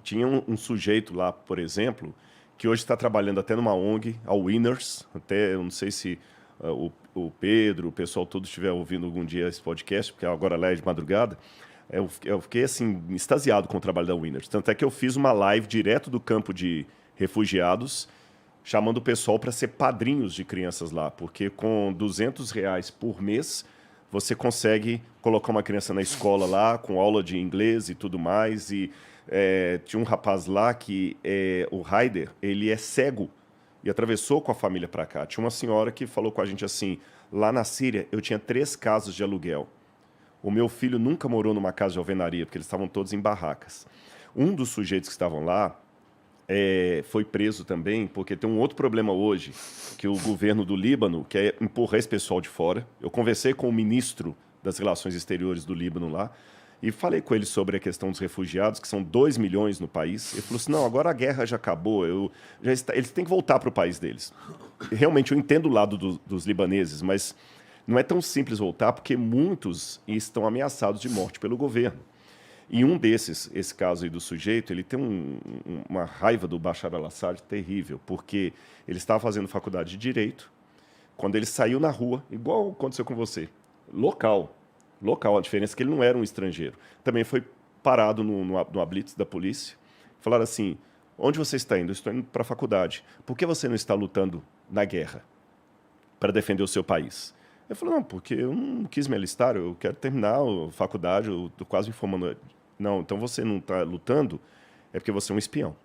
Tinha um sujeito lá, por exemplo, que hoje está trabalhando até numa ONG, a Winners, até eu não sei se o Pedro, o pessoal todo estiver ouvindo algum dia esse podcast, porque agora lá é de madrugada. Eu fiquei assim, extasiado com o trabalho da Winners. Tanto é que eu fiz uma live direto do campo de refugiados, chamando o pessoal para ser padrinhos de crianças lá, porque com R$ 200 por mês você consegue colocar uma criança na escola lá, com aula de inglês e tudo mais. E tinha um rapaz lá que, o Raider, ele é cego e atravessou com a família para cá. Tinha uma senhora que falou com a gente assim, lá na Síria eu tinha 3 casas de aluguel. O meu filho nunca morou numa casa de alvenaria, porque eles estavam todos em barracas. Um dos sujeitos que estavam lá foi preso também, porque tem um outro problema hoje, que o governo do Líbano quer empurrar esse pessoal de fora. Eu conversei com o ministro das Relações Exteriores do Líbano lá, e falei com ele sobre a questão dos refugiados, que são 2 milhões no país. Ele falou assim, não, agora a guerra já acabou, eles têm que voltar para o país deles. Realmente, eu entendo o lado dos libaneses, mas não é tão simples voltar, porque muitos estão ameaçados de morte pelo governo. E um desses, esse caso aí do sujeito, ele tem uma raiva do Bashar al-Assad terrível, porque ele estava fazendo faculdade de Direito, quando ele saiu na rua, igual aconteceu com você, local, a diferença é que ele não era um estrangeiro. Também foi parado no blitz da polícia, falaram assim, onde você está indo? Eu estou indo para a faculdade. Por que você não está lutando na guerra para defender o seu país? Eu falei, não, porque eu não quis me alistar, eu quero terminar a faculdade, eu estou quase me formando. Não, então você não está lutando, é porque você é um espião.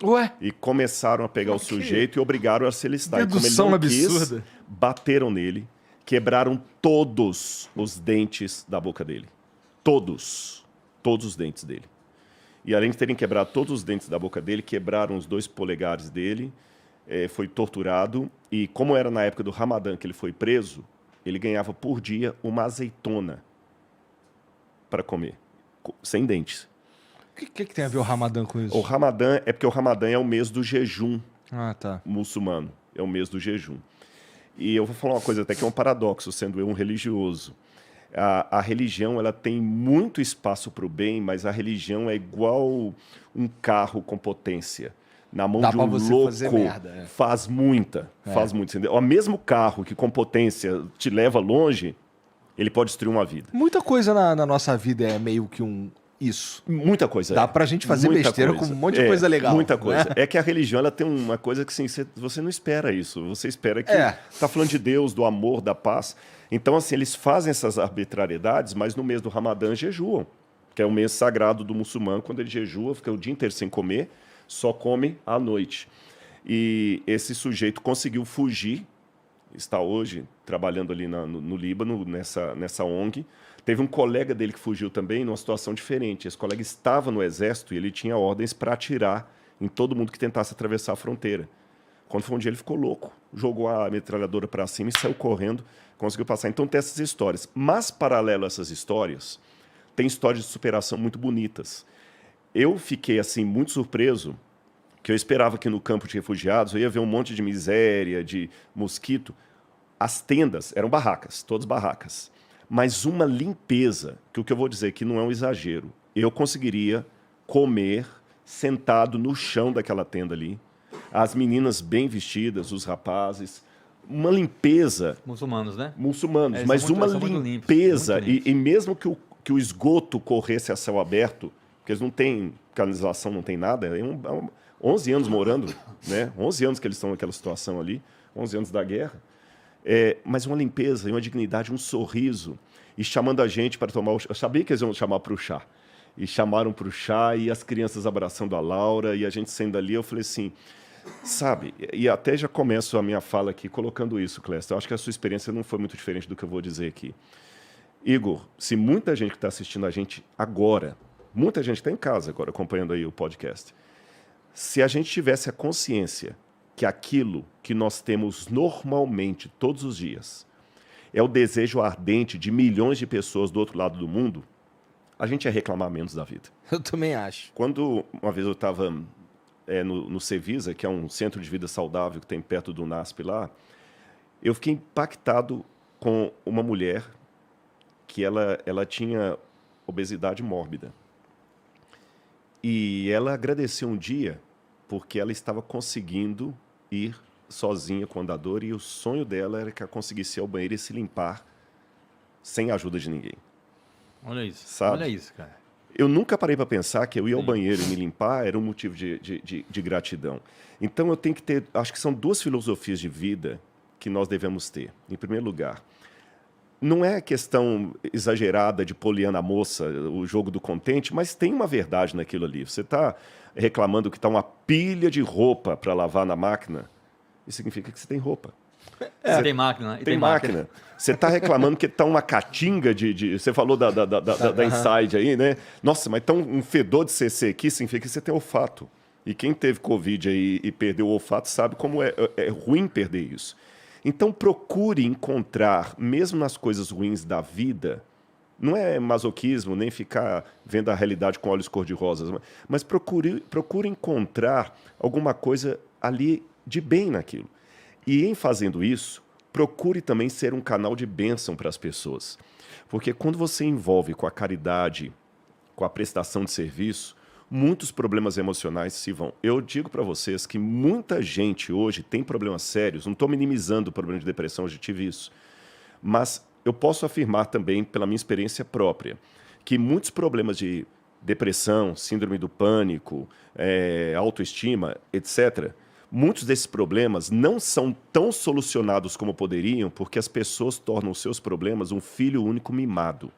Ué? E começaram a pegar o sujeito e obrigaram a se alistar. Dedução E como ele não absurda. quis, bateram nele, quebraram todos os dentes da boca dele. Todos os dentes dele. E além de terem quebrado todos os dentes da boca dele, quebraram os 2 polegares dele, foi torturado, e como era na época do Ramadã que ele foi preso, ele ganhava por dia uma azeitona para comer, sem dentes. O que tem a ver o Ramadã com isso? O Ramadã é porque o Ramadã é o mês do jejum muçulmano, é o mês do jejum. E eu vou falar uma coisa até que é um paradoxo, sendo eu um religioso. A religião ela tem muito espaço para o bem, mas a religião é igual um carro com potência. Na mão de um louco, faz muita. Entendeu? O mesmo carro que com potência te leva longe, ele pode destruir uma vida. Muita coisa na nossa vida é meio que isso. Muita coisa. Dá pra gente fazer besteira com um monte de coisa legal. Muita coisa. Né? É que a religião ela tem uma coisa que assim, você não espera isso. Você espera que tá falando de Deus, do amor, da paz. Então, assim, eles fazem essas arbitrariedades, mas no mês do Ramadã jejuam, que é o mês sagrado do muçulmano, quando ele jejua, fica o dia inteiro sem comer, só come à noite. E esse sujeito conseguiu fugir, está hoje trabalhando ali no Líbano, nessa ONG. Teve um colega dele que fugiu também, numa situação diferente. Esse colega estava no exército e ele tinha ordens para atirar em todo mundo que tentasse atravessar a fronteira. Quando foi um dia, ele ficou louco, jogou a metralhadora para cima e saiu correndo, conseguiu passar. Então tem essas histórias. Mas, paralelo a essas histórias, tem histórias de superação muito bonitas. Eu fiquei assim muito surpreso, que eu esperava que no campo de refugiados eu ia ver um monte de miséria, de mosquito. As tendas eram barracas, todas barracas. Mas uma limpeza, que o que eu vou dizer que não é um exagero. Eu conseguiria comer sentado no chão daquela tenda ali. As meninas bem vestidas, os rapazes. Uma limpeza... Muçulmanos, né? Muçulmanos, mas uma limpeza. E mesmo que o esgoto corresse a céu aberto, porque eles não têm canalização, não tem nada, 11 anos morando, né? 11 anos que eles estão naquela situação ali, 11 anos da guerra. Mas uma limpeza, uma dignidade, um sorriso, e chamando a gente para tomar o chá. Eu sabia que eles iam chamar para o chá. E chamaram para o chá, e as crianças abraçando a Laura, e a gente saindo ali, eu falei assim, sabe, e até já começo a minha fala aqui colocando isso, Cléster. Eu acho que a sua experiência não foi muito diferente do que eu vou dizer aqui. Igor, se muita gente que está assistindo a gente agora, muita gente está em casa agora acompanhando aí o podcast, se a gente tivesse a consciência que aquilo que nós temos normalmente, todos os dias, é o desejo ardente de milhões de pessoas do outro lado do mundo, a gente ia reclamar menos da vida. Eu também acho. Quando uma vez eu estava no Cevisa, que é um centro de vida saudável que tem perto do NASP lá, eu fiquei impactado com uma mulher que ela tinha obesidade mórbida. E ela agradeceu um dia porque ela estava conseguindo ir sozinha com o andador e o sonho dela era que ela conseguisse ir ao banheiro e se limpar sem a ajuda de ninguém. Olha isso. Sabe? Olha isso, cara. Eu nunca parei para pensar que eu ir ao Sim. banheiro e me limpar era um motivo de gratidão. Então eu tenho que ter, acho que são duas filosofias de vida que nós devemos ter. Em primeiro lugar, não é questão exagerada de Poliana moça, o jogo do contente, mas tem uma verdade naquilo ali. Você está reclamando que está uma pilha de roupa para lavar na máquina, isso significa que você tem roupa. Você tem máquina, né? E Tem máquina. Você está reclamando que está uma catinga Você falou da Inside aí, né? Nossa, mas tá um fedor de CC aqui, significa que você tem olfato. E quem teve Covid aí e perdeu o olfato sabe como é ruim perder isso. Então procure encontrar, mesmo nas coisas ruins da vida, não é masoquismo, nem ficar vendo a realidade com olhos cor-de-rosas, mas procure encontrar alguma coisa ali de bem naquilo. E em fazendo isso, procure também ser um canal de bênção para as pessoas. Porque quando você envolve com a caridade, com a prestação de serviço, muitos problemas emocionais se vão. Eu digo para vocês que muita gente hoje tem problemas sérios, não estou minimizando o problema de depressão, eu já tive isso, mas eu posso afirmar também, pela minha experiência própria, que muitos problemas de depressão, síndrome do pânico, autoestima, etc., muitos desses problemas não são tão solucionados como poderiam porque as pessoas tornam os seus problemas um filho único mimado.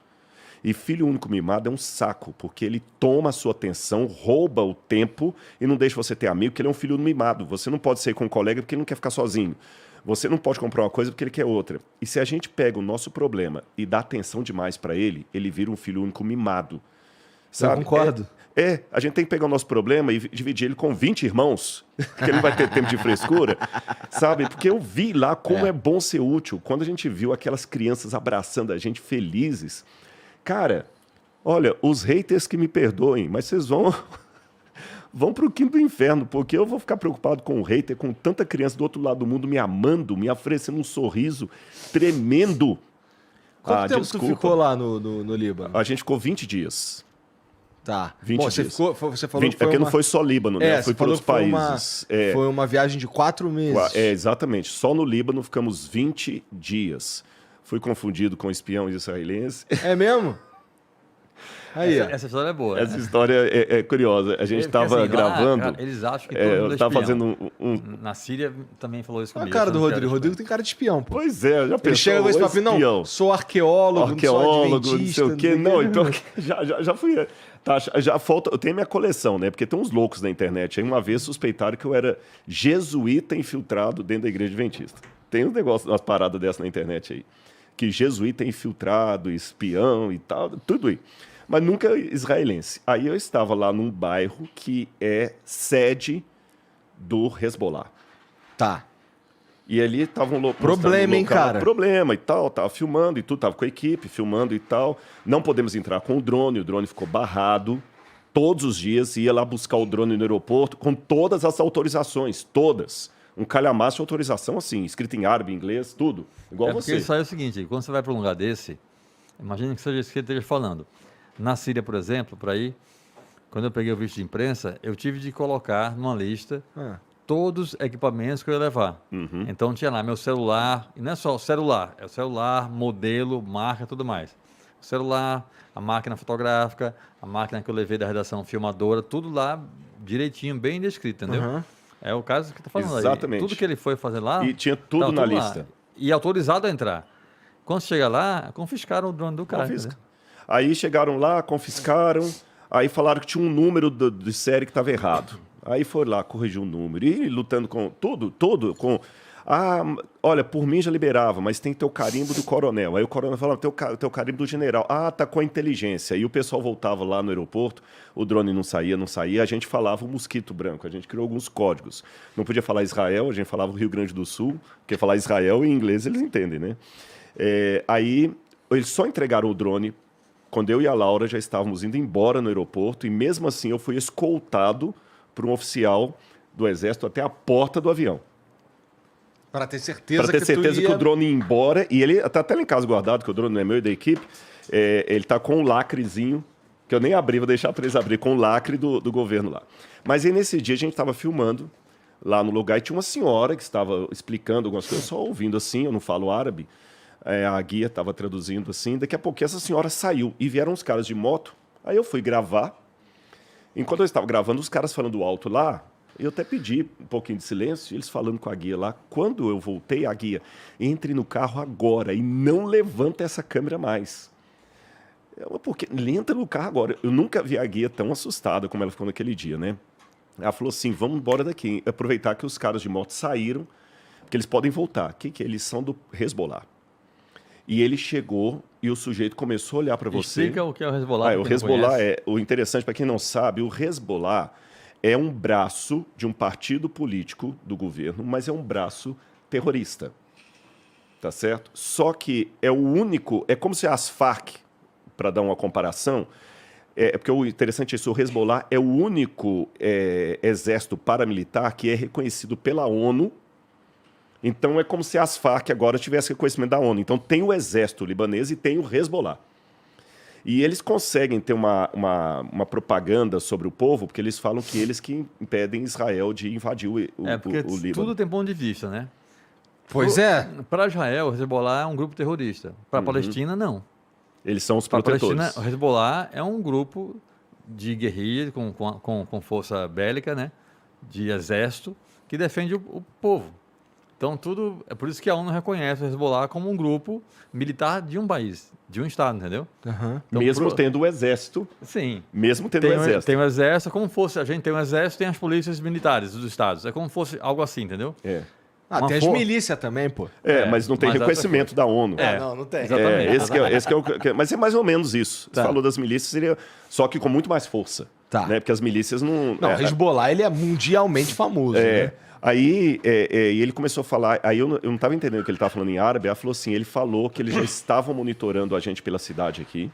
E filho único mimado é um saco, porque ele toma a sua atenção, rouba o tempo e não deixa você ter amigo, porque ele é um filho mimado. Você não pode sair com um colega porque ele não quer ficar sozinho. Você não pode comprar uma coisa porque ele quer outra. E se a gente pega o nosso problema e dá atenção demais para ele, ele vira um filho único mimado. Sabe? Eu concordo. A gente tem que pegar o nosso problema e dividir ele com 20 irmãos, que ele não vai ter tempo de frescura, sabe? Porque eu vi lá como é bom ser útil. Quando a gente viu aquelas crianças abraçando a gente felizes, cara, olha, os haters que me perdoem, mas vocês vão para o quinto do inferno, porque eu vou ficar preocupado com o hater, com tanta criança do outro lado do mundo me amando, me oferecendo um sorriso tremendo. Quanto tempo tu ficou lá no Líbano? A gente ficou 20 dias. Tá. 20 Bom, dias. Você falou que foi porque não foi só Líbano, né? Eu fui para outros países. Foi uma viagem de 4 meses. Exatamente. Só no Líbano ficamos 20 dias. Fui confundido com espião israelense. É mesmo? Aí, essa história é boa. Essa história é curiosa. A gente estava assim, gravando. Lá, eles acham que todo mundo eu estava fazendo Na Síria também falou isso Olha comigo. a cara do Rodrigo. O Rodrigo tem cara de espião, pô. Pois é, já pensou. Ele chega com esse papinho, não, sou arqueólogo, não sei adventista, o quê. Não, então já fui. Tá, já falta. Eu tenho minha coleção, né? Porque tem uns loucos na internet. Aí uma vez suspeitaram que eu era jesuíta infiltrado dentro da igreja adventista. Tem uns negócios, umas paradas dessas na internet aí. Que jesuíta infiltrado, espião e tal, tudo aí. Mas nunca israelense. Aí eu estava lá num bairro que é sede do Hezbollah. Tá. E ali estavam problema, hein, cara? Problema e tal, tava filmando e tudo, tava com a equipe, filmando e tal. Não podemos entrar com o drone ficou barrado. Todos os dias ia lá buscar o drone no aeroporto com todas as autorizações, todas. Um calhamaço de autorização assim, escrito em árabe, inglês, tudo. Igual você. Porque isso aí é o seguinte, quando você vai para um lugar desse, imagina que seja isso que ele esteja falando. Na Síria, por exemplo, para ir, quando eu peguei o visto de imprensa, eu tive de colocar numa lista todos os equipamentos que eu ia levar. Uhum. Então tinha lá meu celular, e não é só o celular, é o celular, modelo, marca, tudo mais. O celular, a máquina fotográfica, a máquina que eu levei da redação filmadora, tudo lá direitinho, bem descrito, entendeu? Uhum. É o caso que eu tô falando Exatamente. aí. Tudo que ele foi fazer lá... E tinha tudo na lista. E autorizado a entrar. Quando chega lá, confiscaram o drone do cara. Confisca. Aí chegaram lá, confiscaram, aí falaram que tinha um número de série que estava errado. Aí foi lá, corrigiu o número. E lutando com tudo com... olha, por mim já liberava, mas tem que ter o carimbo do coronel. Aí o coronel falava, tem o carimbo do general. Tá com a inteligência. Aí o pessoal voltava lá no aeroporto, o drone não saía, a gente falava o mosquito branco, a gente criou alguns códigos. Não podia falar Israel, a gente falava o Rio Grande do Sul, porque falar Israel em inglês eles entendem, né? Aí eles só entregaram o drone quando eu e a Laura já estávamos indo embora no aeroporto, e mesmo assim eu fui escoltado por um oficial do Exército até a porta do avião. Para ter certeza, que o drone ia embora. E ele está até lá em casa guardado, que o drone não é meu e da equipe. Ele está com um lacrezinho que eu nem abri, vou deixar para eles abrir com o lacre do governo lá. Mas aí nesse dia a gente estava filmando lá no lugar e tinha uma senhora que estava explicando algumas coisas, só ouvindo assim, eu não falo árabe, a guia estava traduzindo assim, daqui a pouco essa senhora saiu e vieram uns caras de moto, aí eu fui gravar, enquanto eu estava gravando, os caras falando alto lá, eu até pedi um pouquinho de silêncio, eles falando com a guia lá. Quando eu voltei, a guia, entre no carro agora e não levanta essa câmera mais. Porque entra no carro agora. Eu nunca vi a guia tão assustada como ela ficou naquele dia, né? Ela falou assim, vamos embora daqui. Aproveitar que os caras de moto saíram, porque eles podem voltar. O que é? Eles são do Hezbollah. E ele chegou e o sujeito começou a olhar para você. Explica o que é o Hezbollah. O Hezbollah o interessante, para quem não sabe, o Hezbollah é um braço de um partido político do governo, mas é um braço terrorista. Tá certo? Só que é o único, é como se as Farc, para dar uma comparação, porque o interessante é isso, o Hezbollah é o único exército paramilitar que é reconhecido pela ONU. Então é como se as Farc agora tivessem reconhecimento da ONU. Então tem o exército libanês e tem o Hezbollah. E eles conseguem ter uma propaganda sobre o povo, porque eles falam que eles que impedem Israel de invadir o Líbano. Tudo tem ponto de vista, né? Pois é. Para Israel, o Hezbollah é um grupo terrorista. Para a Palestina, não. Eles são os Para a protetores. Palestina, o Hezbollah é um grupo de guerrilha, com força bélica, né? De exército, que defende o povo. Então, é por isso que a ONU reconhece o Hezbollah como um grupo militar de um país, de um estado, entendeu? Uhum. Então, mesmo tendo o exército. Sim. Mesmo tendo o exército. Tem o exército, como fosse, a gente tem o exército, tem as polícias militares dos estados. É como fosse algo assim, entendeu? Tem as milícias também, pô. Mas não tem reconhecimento da ONU. Não tem. Exatamente. Esse que é mas é mais ou menos isso. Você Tá. falou das milícias, seria só que com muito mais força. Tá. Né? Porque as milícias não... Não, o Hezbollah, ele é mundialmente famoso, né? Aí e ele começou a falar, aí eu não estava entendendo o que ele estava falando em árabe, ela falou assim, ele falou que eles já estavam monitorando a gente pela cidade aqui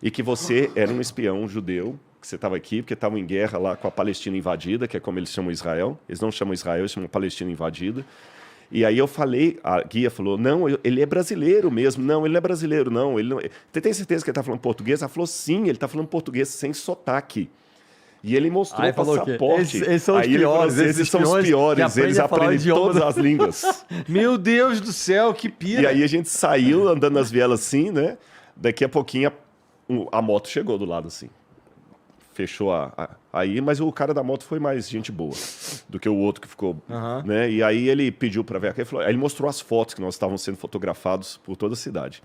e que você era um espião judeu, que você estava aqui porque estavam em guerra lá com a Palestina invadida, que é como eles chamam Israel. Eles não chamam Israel, eles chamam Palestina invadida. E aí eu falei, a guia falou, não, ele é brasileiro mesmo. Não, ele não é brasileiro, não. Você tem certeza que ele está falando português? Ela falou, sim, ele está falando português sem sotaque. E ele mostrou o passaporte. Esses são os aí piores. Esses são os piores. Eles aprendem todas as línguas. Meu Deus do céu, que pira. E aí a gente saiu andando nas vielas assim, né? Daqui a pouquinho a moto chegou do lado assim. Fechou aí, mas o cara da moto foi mais gente boa do que o outro que ficou, né? E aí ele pediu para ver, aí ele mostrou as fotos que nós estávamos sendo fotografados por toda a cidade.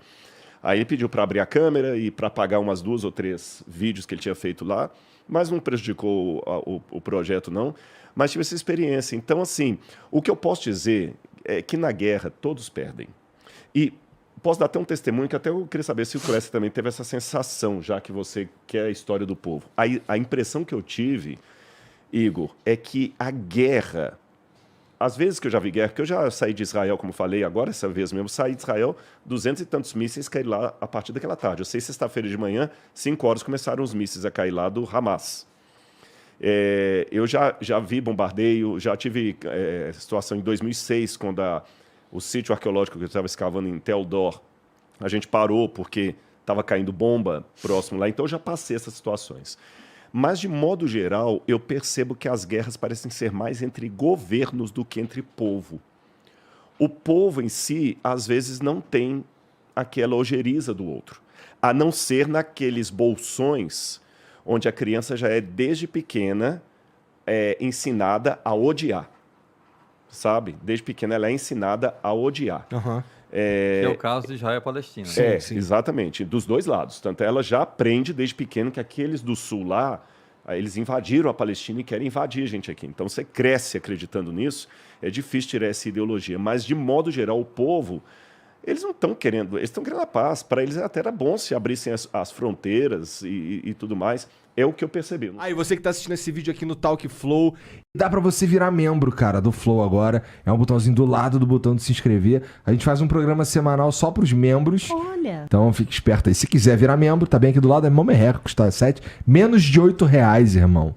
Aí ele pediu para abrir a câmera e para apagar umas 2 ou 3 vídeos que ele tinha feito lá, mas não prejudicou o projeto, não. Mas tive essa experiência. Então, assim, o que eu posso dizer é que na guerra todos perdem. E posso dar até um testemunho que até eu queria saber se o Clécio também teve essa sensação, já que você quer a história do povo. A impressão que eu tive, Igor, é que a guerra... Às vezes que eu já vi guerra, porque eu já saí de Israel, como falei agora, essa vez mesmo, saí de Israel, 200 e tantos mísseis caíram lá a partir daquela tarde. Eu sei, sexta-feira de manhã, 5 horas, começaram os mísseis a cair lá do Hamas. Eu já vi bombardeio, já tive situação em 2006, quando o sítio arqueológico que eu estava escavando em Tel Dor, a gente parou porque estava caindo bomba próximo lá, então eu já passei essas situações. Mas, de modo geral, eu percebo que as guerras parecem ser mais entre governos do que entre povo. O povo em si, às vezes, não tem aquela ojeriza do outro, a não ser naqueles bolsões onde a criança já é, desde pequena, ensinada a odiar. Sabe? Desde pequena ela é ensinada a odiar. Que é o caso de Israel e Palestina. Sim. Exatamente, dos dois lados. Tanto ela já aprende desde pequeno que aqueles do sul lá, eles invadiram a Palestina e querem invadir a gente aqui. Então você cresce acreditando nisso, é difícil tirar essa ideologia. Mas, de modo geral, o povo, eles não estão querendo, eles estão querendo a paz. Para eles até era bom se abrissem as fronteiras e tudo mais. É o que eu percebi. Aí, você que tá assistindo esse vídeo aqui no Talk Flow, dá pra você virar membro, cara, do Flow agora. É um botãozinho do lado do botão de se inscrever. A gente faz um programa semanal só pros membros. Olha. Então fique esperto aí. Se quiser virar membro, tá bem aqui do lado, é mão merreca, custa menos de R$8, irmão.